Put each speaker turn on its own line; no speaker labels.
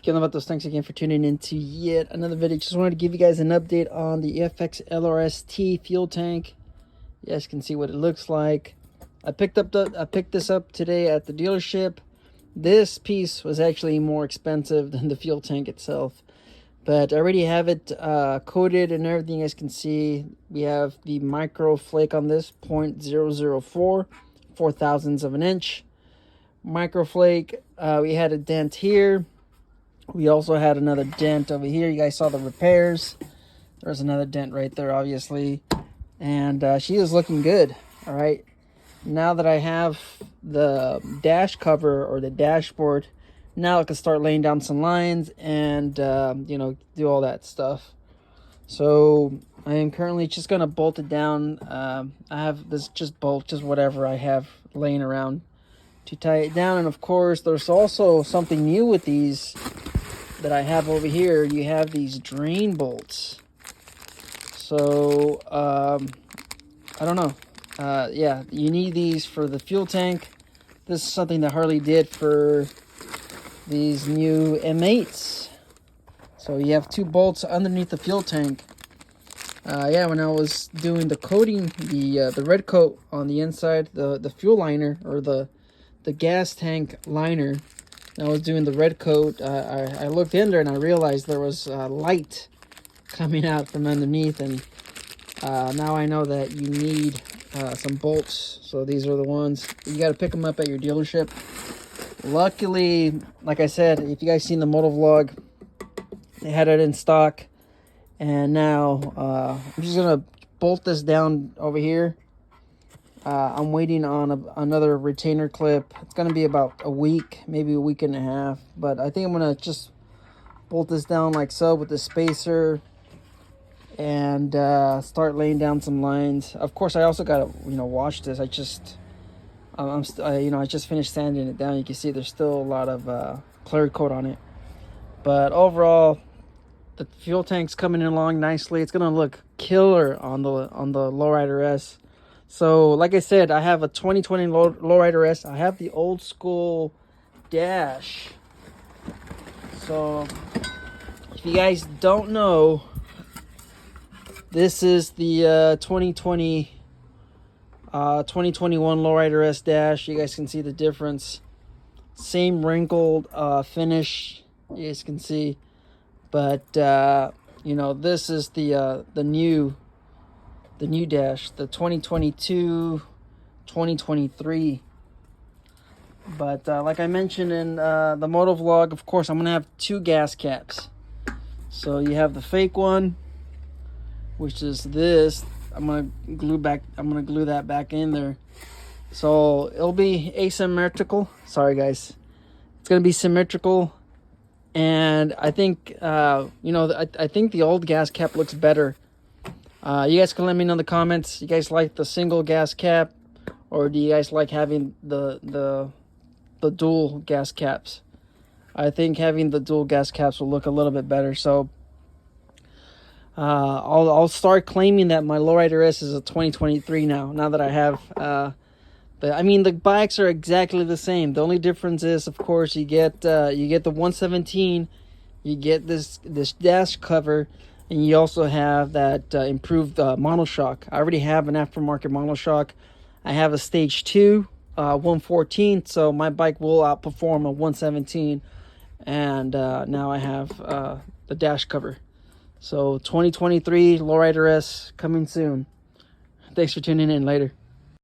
GetLowered. Thanks again for tuning in to yet another video. Just wanted to give you guys an update on the FXLRST fuel tank. You guys can see what it looks like. I picked this up today at the dealership. This piece was actually more expensive than the fuel tank itself, but I already have it coated and everything. You guys can see we have the micro flake on this 0.004, 0.004 of an inch micro flake. We had a dent here. We also had another dent over here. You guys saw the repairs. There's another dent right there, obviously, and she is looking good. All right, now that I have the dash cover or the dashboard, now I can start laying down some lines and you know, do all that stuff. So I am currently just gonna bolt it down. I have this just whatever I have laying around to tie it down. And of course, there's also something new with these that I have over here. You have these drain bolts. So I don't know, yeah, you need these for the fuel tank. This is something that Harley did for these new M8s. So you have two bolts underneath the fuel tank. Yeah, when I was doing the coating, the red coat on the inside, the fuel liner, or the gas tank liner, I was doing the red coat. I looked in there and I realized there was light coming out from underneath, and now I know that you need some bolts. So these are the ones. You got to pick them up at your dealership. Luckily, like I said, if you guys seen the Motovlog, they had it in stock. And now I'm just gonna bolt this down over here. I'm waiting on another retainer clip. It's gonna be about a week, maybe a week and a half, but I think I'm gonna just bolt this down like so with the spacer and start laying down some lines. Of course, I also gotta, you know, wash this. I just finished sanding it down. You can see there's still a lot of clear coat on it, but overall the fuel tank's coming along nicely. It's gonna look killer on the Lowrider S. So like I said, I have a 2020 Lowrider S. I have the old school dash. So if you guys don't know, this is the 2021 Lowrider S dash. You guys can see the difference. Same wrinkled finish, you guys can see, but you know, this is the new dash, the 2022 2023. But like I mentioned in the Motovlog, of course I'm gonna have two gas caps. So you have the fake one, which is this. I'm gonna glue that back in there, so it'll be asymmetrical. Sorry guys, it's gonna be symmetrical. And I think you know, I think the old gas cap looks better. You guys can let me know in the comments. You guys like the single gas cap, or do you guys like having the dual gas caps? I think having the dual gas caps will look a little bit better. So I'll start claiming that my Lowrider S is a 2023 now that I have I mean, the bikes are exactly the same. The only difference is, of course, you get the 117, you get this dash cover, and you also have that improved monoshock. I already have an aftermarket monoshock. I have a stage 2 114, so my bike will outperform a 117. And now I have the dash cover. So 2023 Lowrider S coming soon. Thanks for tuning in. Later.